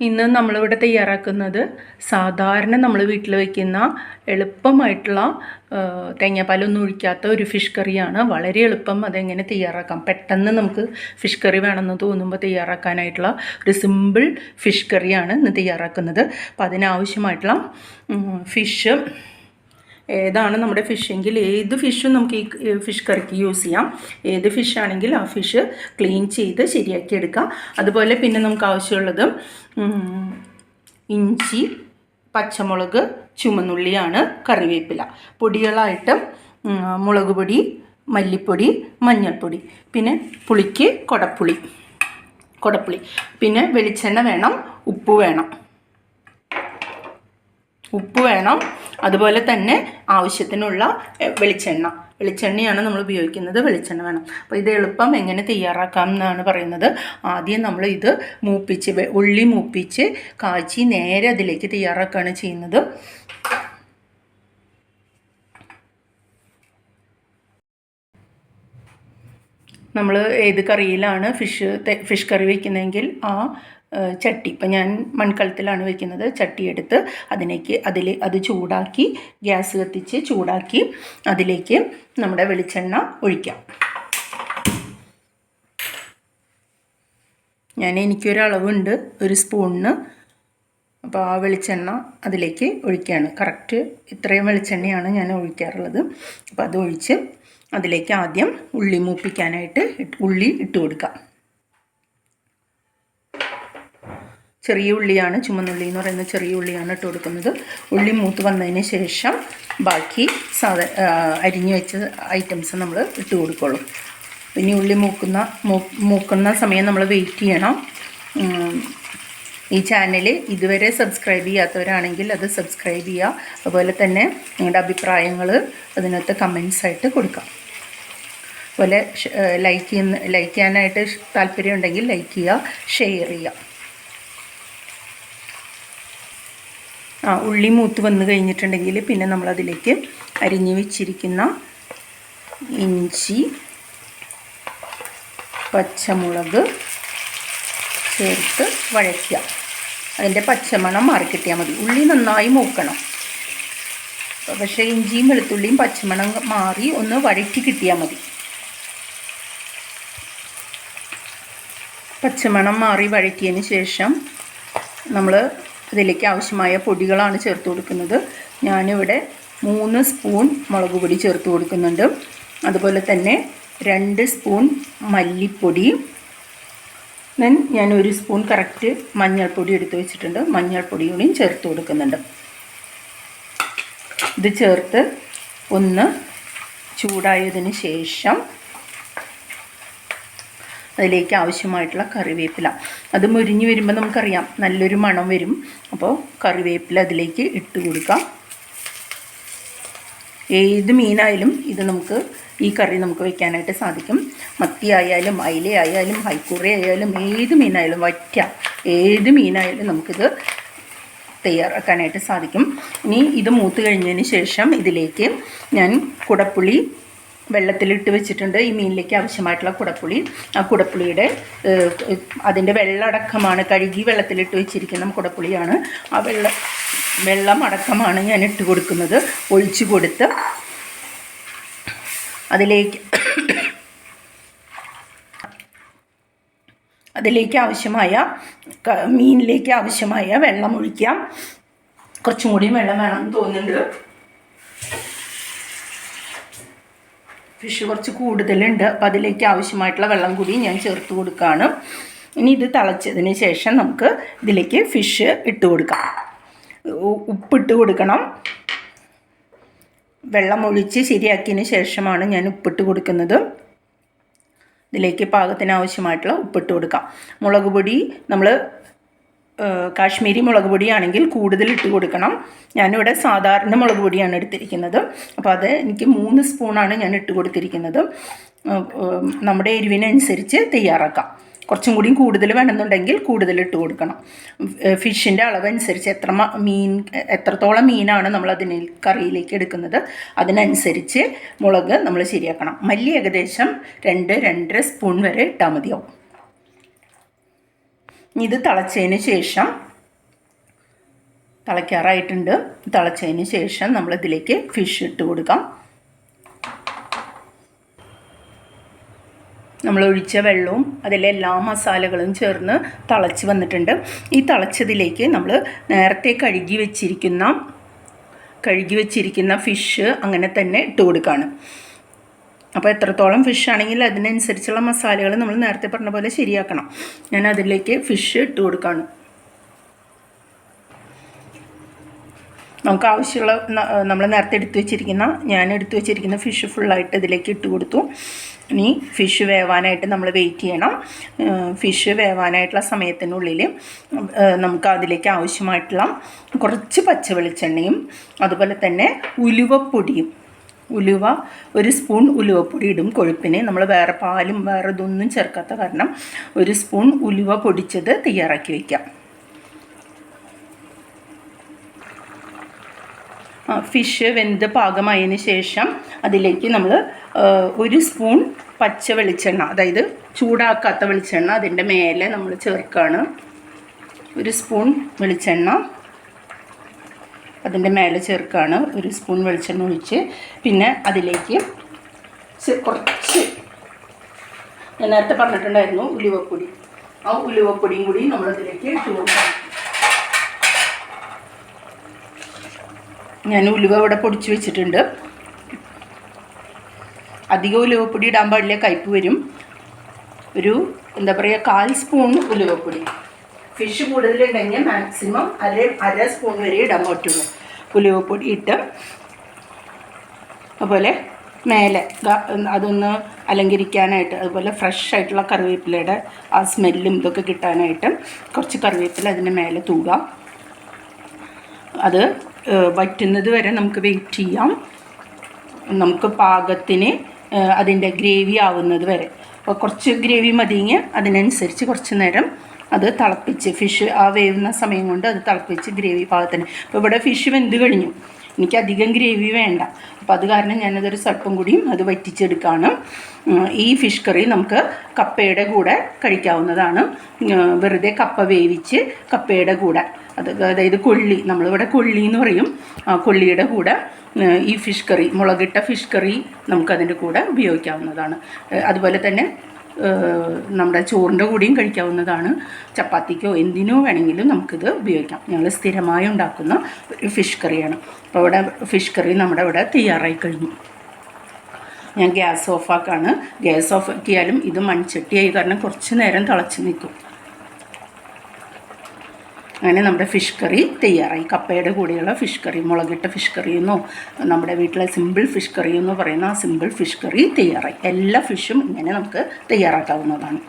ഇന്ന് നമ്മളിവിടെ തയ്യാറാക്കുന്നത് സാധാരണ നമ്മൾ വീട്ടിൽ വയ്ക്കുന്ന എളുപ്പമായിട്ടുള്ള തേങ്ങാപ്പാലൊന്നും ഒഴിക്കാത്ത ഒരു ഫിഷ് കറിയാണ്. വളരെ എളുപ്പം അതെങ്ങനെ തയ്യാറാക്കാം, പെട്ടെന്ന് നമുക്ക് ഫിഷ് കറി വേണമെന്ന് തോന്നുമ്പോൾ തയ്യാറാക്കാനായിട്ടുള്ള ഒരു സിമ്പിൾ ഫിഷ് കറിയാണ് ഇന്ന് തയ്യാറാക്കുന്നത്. അപ്പോൾ അതിനാവശ്യമായിട്ടുള്ള ഫിഷ് ഏതാണ് നമ്മുടെ ഫിഷെങ്കിൽ ഏത് ഫിഷും നമുക്ക് ഈ ഫിഷ് കറിക്ക് യൂസ് ചെയ്യാം. ഏത് ഫിഷാണെങ്കിൽ ആ ഫിഷ് ക്ലീൻ ചെയ്ത് ശരിയാക്കി എടുക്കാം. അതുപോലെ പിന്നെ നമുക്ക് ആവശ്യമുള്ളത് ഇഞ്ചി, പച്ചമുളക്, ചുമന്നുള്ളിയാണ്, കറിവേപ്പില. പൊടികളായിട്ട് മുളക് പൊടി, മല്ലിപ്പൊടി, മഞ്ഞൾപ്പൊടി, പിന്നെ പുളിക്ക് കുടപ്പുളി, പിന്നെ വെളിച്ചെണ്ണ വേണം, ഉപ്പ് വേണം, അതുപോലെ തന്നെ ആവശ്യത്തിനുള്ള വെളിച്ചെണ്ണയാണ് നമ്മൾ ഉപയോഗിക്കുന്നത്. വെളിച്ചെണ്ണ വേണം. അപ്പോൾ ഇത് എളുപ്പം എങ്ങനെ തയ്യാറാക്കാം എന്നാണ് പറയുന്നത്. ആദ്യം നമ്മൾ ഇത് ഉള്ളി മൂപ്പിച്ച് കാച്ചി നേരെ അതിലേക്ക് തയ്യാറാക്കുകയാണ് ചെയ്യുന്നത്. നമ്മൾ ഏത് കറിയിലാണ് ഫിഷ് കറി വയ്ക്കുന്നതെങ്കിൽ ആ ചട്ടി, ഇപ്പം ഞാൻ മൺകലത്തിലാണ് വയ്ക്കുന്നത്, ചട്ടിയെടുത്ത് അത് ചൂടാക്കി, ഗ്യാസ് കത്തിച്ച് ചൂടാക്കി അതിലേക്ക് നമ്മുടെ വെളിച്ചെണ്ണ ഒഴിക്കാം. എനിക്കൊരളവുണ്ട്, ഒരു സ്പൂണിന്. അപ്പോൾ ആ വെളിച്ചെണ്ണ അതിലേക്ക് ഒഴിക്കുകയാണ്. കറക്റ്റ് ഇത്രയും വെളിച്ചെണ്ണയാണ് ഞാൻ ഒഴിക്കാറുള്ളത്. അപ്പോൾ അത് ഒഴിച്ച് അതിലേക്ക് ആദ്യം ഉള്ളി മൂപ്പിക്കാനായിട്ട് ഉള്ളി ഇട്ട് കൊടുക്കാം. ചെറിയ ഉള്ളിയാണ്, ചുമന്നുള്ളി എന്ന് പറയുന്ന ചെറിയ ഉള്ളിയാണ് ഇട്ട് കൊടുക്കുന്നത്. ഉള്ളി മൂത്ത് വന്നതിന് ശേഷം ബാക്കി അരിഞ്ഞു വെച്ച ഐറ്റംസ് നമ്മൾ ഇട്ട് കൊടുക്കുള്ളൂ. പിന്നെ ഉള്ളി മൂക്കുന്ന സമയം നമ്മൾ വെയിറ്റ് ചെയ്യണം. ഈ ചാനൽ ഇതുവരെ സബ്സ്ക്രൈബ് ചെയ്യാത്തവരാണെങ്കിൽ അത് സബ്സ്ക്രൈബ് ചെയ്യുക. അതുപോലെ തന്നെ നിങ്ങളുടെ അഭിപ്രായങ്ങൾ അതിനകത്ത് കമൻസായിട്ട് കൊടുക്കാം. അതുപോലെ ലൈക്ക് ചെയ്യാനായിട്ട് താല്പര്യമുണ്ടെങ്കിൽ ലൈക്ക് ചെയ്യുക, ഷെയർ ചെയ്യുക. ഉള്ളി മൂത്ത് വന്ന് കഴിഞ്ഞിട്ടുണ്ടെങ്കിൽ പിന്നെ നമ്മളതിലേക്ക് അരിഞ്ഞു വെച്ചിരിക്കുന്ന ഇഞ്ചി, പച്ചമുളക് ചേർത്ത് വഴറ്റുക. അതിൻ്റെ പച്ചമണം മാറിക്കിട്ടിയാൽ മതി. ഉള്ളി നന്നായി മൂക്കണം. പക്ഷേ ഇഞ്ചിയും വെളുത്തുള്ളിയും പച്ചമണം മാറി ഒന്ന് വഴറ്റി കിട്ടിയാൽ മതി. പച്ചമണം മാറി വഴറ്റിയതിന് ശേഷം നമ്മൾ ഇതിലേക്ക് ആവശ്യമായ പൊടികളാണ് ചേർത്ത് കൊടുക്കുന്നത്. ഞാനിവിടെ 3 സ്പൂൺ മുളക് പൊടി ചേർത്ത് കൊടുക്കുന്നുണ്ട്. അതുപോലെ തന്നെ 2 സ്പൂൺ മല്ലിപ്പൊടി, ഞാൻ 1 സ്പൂൺ കറക്റ്റ് മഞ്ഞൾപ്പൊടി എടുത്ത് വെച്ചിട്ടുണ്ട്. മഞ്ഞൾപ്പൊടി കൂടിയും ചേർത്ത് കൊടുക്കുന്നുണ്ട്. ഇത് ചേർത്ത് ഒന്ന് ചൂടായതിന് ശേഷം അതിലേക്ക് ആവശ്യമായിട്ടുള്ള കറിവേപ്പില, അത് മുരിഞ്ഞ് വരുമ്പോൾ നമുക്കറിയാം നല്ലൊരു മണം വരും. അപ്പോൾ കറിവേപ്പില അതിലേക്ക് ഇട്ട് കൊടുക്കാം. ഏത് മീനായാലും ഈ കറി നമുക്ക് വയ്ക്കാനായിട്ട് സാധിക്കും. മത്തി ആയാലും അയില ആയാലും ഹൈക്കൂറ ആയാലും ഏത് മീനായാലും ഏത് മീനായാലും നമുക്കിത് തയ്യാറാക്കാനായിട്ട് സാധിക്കും. ഇനി ഇത് മൂത്ത് കഴിഞ്ഞതിന് ശേഷം ഇതിലേക്ക് ഞാൻ കുടപ്പുളി വെള്ളത്തിലിട്ട് വെച്ചിട്ടുണ്ട്. ഈ മീനിലേക്ക് ആവശ്യമായിട്ടുള്ള കുടപ്പുളി, ആ കുടപ്പുളിയുടെ അതിൻ്റെ വെള്ളമടക്കമാണ്, കഴുകി വെള്ളത്തിലിട്ട് വെച്ചിരിക്കുന്ന കുടപ്പുളിയാണ്. ആ വെള്ളം അടക്കമാണ് ഞാൻ ഇട്ട് കൊടുക്കുന്നത്. ഒഴിച്ചു കൊടുത്ത് അതിലേക്ക് ആവശ്യമായ മീനിലേക്ക് ആവശ്യമായ വെള്ളം ഒഴിക്കാം. കുറച്ചും കൂടി വെള്ളം വേണമെന്ന് തോന്നുന്നുണ്ട്. ഫിഷ് കുറച്ച് കൂടുതലുണ്ട്. അപ്പോൾ അതിലേക്ക് ആവശ്യമായിട്ടുള്ള വെള്ളം കൂടി ഞാൻ ചേർത്ത് കൊടുക്കുകയാണ്. ഇനി ഇത് തിളച്ചതിന് ശേഷം നമുക്ക് ഇതിലേക്ക് ഫിഷ് ഇട്ട് കൊടുക്കാം. ഉപ്പിട്ട് കൊടുക്കണം. വെള്ളം ഒഴിച്ച് ശരിയാക്കിയതിന് ശേഷമാണ് ഞാൻ ഉപ്പിട്ട് കൊടുക്കുന്നത്. ഇതിലേക്ക് പാകത്തിന് ആവശ്യമായിട്ടുള്ള ഉപ്പിട്ട് കൊടുക്കാം. മുളക് പൊടി നമ്മൾ കാശ്മീരി മുളക് പൊടിയാണെങ്കിൽ കൂടുതൽ ഇട്ട് കൊടുക്കണം. ഞാനിവിടെ സാധാരണ മുളക് പൊടിയാണ് എടുത്തിരിക്കുന്നത്. അപ്പോൾ അത് എനിക്ക് 3 സ്പൂണാണ് ഞാൻ ഇട്ട് കൊടുത്തിരിക്കുന്നത്. നമ്മുടെ എരിവിനനുസരിച്ച് തയ്യാറാക്കാം. കുറച്ചും കൂടി കൂടുതൽ വേണമെന്നുണ്ടെങ്കിൽ കൂടുതൽ ഇട്ട് കൊടുക്കണം. ഫിഷിൻ്റെ അളവനുസരിച്ച് എത്രത്തോളം മീനാണ് നമ്മൾ കറിയിലേക്ക് എടുക്കുന്നത് അതിനനുസരിച്ച് മുളക് നമ്മൾ ശരിയാക്കണം. മല്ലി ഏകദേശം 2-2.5 സ്പൂൺ വരെ ഇട്ടാൽ മതിയാവും. ഇത് തിളച്ചതിന് ശേഷം തിളയ്ക്കാറായിട്ടുണ്ട്. തിളച്ചതിന് ശേഷം നമ്മളിതിലേക്ക് ഫിഷ് ഇട്ട് കൊടുക്കാം. നമ്മൾ ഒഴിച്ച വെള്ളവും അതിലെ എല്ലാ മസാലകളും ചേർന്ന് തിളച്ച് വന്നിട്ടുണ്ട്. ഈ തിളച്ചതിലേക്ക് നമ്മൾ നേരത്തെ കഴുകി വെച്ചിരിക്കുന്ന ഫിഷ് അങ്ങനെ തന്നെ ഇട്ട് കൊടുക്കുകയാണ്. അപ്പോൾ എത്രത്തോളം ഫിഷ് ആണെങ്കിൽ അതിനനുസരിച്ചുള്ള മസാലകൾ നമ്മൾ നേരത്തെ പറഞ്ഞ പോലെ ശരിയാക്കണം. ഞാൻ അതിലേക്ക് ഫിഷ് ഇട്ട് കൊടുക്കുകയാണ്. നമുക്ക് ആവശ്യമുള്ള നമ്മൾ നേരത്തെ ഞാൻ എടുത്തു വെച്ചിരിക്കുന്ന ഫിഷ് ഫുള്ളായിട്ട് ഇതിലേക്ക് ഇട്ട് കൊടുത്തു. ഇനി ഫിഷ് വേവാനായിട്ട് നമ്മൾ വെയിറ്റ് ചെയ്യണം. ഫിഷ് വേവാനായിട്ടുള്ള സമയത്തിനുള്ളിൽ നമുക്ക് അതിലേക്ക് ആവശ്യമായിട്ടുള്ള കുറച്ച് പച്ച വെളിച്ചെണ്ണയും അതുപോലെ തന്നെ ഉലുവപ്പൊടിയും, ഒരു സ്പൂൺ ഉലുവപ്പൊടി ഇടും കൊഴുപ്പിന്. നമ്മൾ വേറെ പാലും വേറെ ഇതൊന്നും ചേർക്കാത്ത കാരണം ഒരു സ്പൂൺ ഉലുവ പൊടിച്ചത് തയ്യാറാക്കി വയ്ക്കാം. ഫിഷ് വെന്ത് പാകമായതിന് ശേഷം അതിലേക്ക് നമ്മൾ ഒരു സ്പൂൺ പച്ച വെളിച്ചെണ്ണ, അതായത് ചൂടാക്കാത്ത വെളിച്ചെണ്ണ അതിൻ്റെ മേലെ നമ്മൾ ചേർക്കുകയാണ്. ഒരു സ്പൂൺ വെളിച്ചെണ്ണ അതിൻ്റെ മേലെ ചേർക്കുകയാണ്. ഒരു സ്പൂൺ വെളിച്ചെണ്ണ ഒഴിച്ച് പിന്നെ അതിലേക്ക് കുറച്ച് ഞാൻ നേരത്തെ പറഞ്ഞിട്ടുണ്ടായിരുന്നു ഉലുവപ്പൊടി. ആ ഉലുവപ്പൊടിയും കൂടി നമ്മളതിലേക്ക് ഇട്ട് കൊടുക്കണം. ഞാൻ ഉലുവ ഇവിടെ പൊടിച്ച് വെച്ചിട്ടുണ്ട്. അധികം ഉലുവപ്പൊടി ഇടാൻ പാടില്ല, കയ്പ്പ് വരും. ഒരു 1/4 സ്പൂൺ ഉലുവപ്പൊടി. ഫിഷ് കൂടുതലുണ്ടെങ്കിൽ മാക്സിമം അര സ്പൂൺ വരെ ഇടാൻ പറ്റുള്ളൂ. ഉലുവപ്പൊടി ഇട്ട് അതുപോലെ മേലെ അതൊന്ന് അലങ്കരിക്കാനായിട്ട്, അതുപോലെ ഫ്രഷ് ആയിട്ടുള്ള കറിവേപ്പിലയുടെ ആ സ്മെല്ലും ഇതൊക്കെ കിട്ടാനായിട്ട് കുറച്ച് കറിവേപ്പില അതിൻ്റെ മേലെ തൂകാം. അത് വറ്റുന്നത് വരെ നമുക്ക് വെയിറ്റ് ചെയ്യാം. നമുക്ക് പാകത്തിന് അതിൻ്റെ ഗ്രേവി ആവുന്നത് വരെ. അപ്പോൾ കുറച്ച് ഗ്രേവി മതിയെങ്കിൽ അതിനനുസരിച്ച് കുറച്ച് നേരം അത് തിളപ്പിച്ച് ഫിഷ് ആ വേവുന്ന സമയം കൊണ്ട് അത് തിളപ്പിച്ച് ഗ്രേവി പാകത്തിന്. അപ്പോൾ ഇവിടെ ഫിഷ് വെന്ത് കഴിഞ്ഞു, എനിക്ക് അധികം ഗ്രേവി വേണ്ട. അപ്പോൾ അത് കാരണം ഞാനതൊരു സ്വല്പം കൂടിയും അത് വറ്റിച്ചെടുക്കുകയാണ്. ഈ ഫിഷ് കറി നമുക്ക് കപ്പയുടെ കൂടെ കഴിക്കാവുന്നതാണ്. വെറുതെ കപ്പ വേവിച്ച് കപ്പയുടെ കൂടെ, അതായത് കൊള്ളി, നമ്മളിവിടെ കൊള്ളി എന്ന് പറയും, കൊള്ളിയുടെ കൂടെ ഈ ഫിഷ് കറി, മുളകിട്ട ഫിഷ് കറി നമുക്കതിൻ്റെ കൂടെ ഉപയോഗിക്കാവുന്നതാണ്. അതുപോലെ തന്നെ നമ്മുടെ ചോറിൻ്റെ കൂടെയും കഴിക്കാവുന്നതാണ്. ചപ്പാത്തിക്കോ എന്തിനോ വേണമെങ്കിലും നമുക്കിത് ഉപയോഗിക്കാം. ഞങ്ങൾ സ്ഥിരമായി ഉണ്ടാക്കുന്ന ഒരു ഫിഷ് കറിയാണ്. അപ്പോൾ ഇവിടെ ഫിഷ് കറി നമ്മുടെ ഇവിടെ തയ്യാറായി കഴിഞ്ഞു. ഞാൻ ഗ്യാസ് ഓഫാക്കാണ്. ഗ്യാസ് ഓഫ് ആക്കിയാലും ഇത് മൺചട്ടിയായി കാരണം കുറച്ച് നേരം തിളച്ച് നിൽക്കും. അങ്ങനെ നമ്മുടെ ഫിഷ് കറി തയ്യാറായി. കപ്പയുടെ കൂടെയുള്ള ഫിഷ് കറി, മുളകിട്ട ഫിഷ് കറി എന്നോ നമ്മുടെ വീട്ടിലെ സിമ്പിൾ ഫിഷ് കറി എന്ന് പറയുന്ന ആ സിമ്പിൾ ഫിഷ് കറി തയ്യാറായി. എല്ലാ ഫിഷും ഇങ്ങനെ നമുക്ക് തയ്യാറാക്കാവുന്നതാണ്.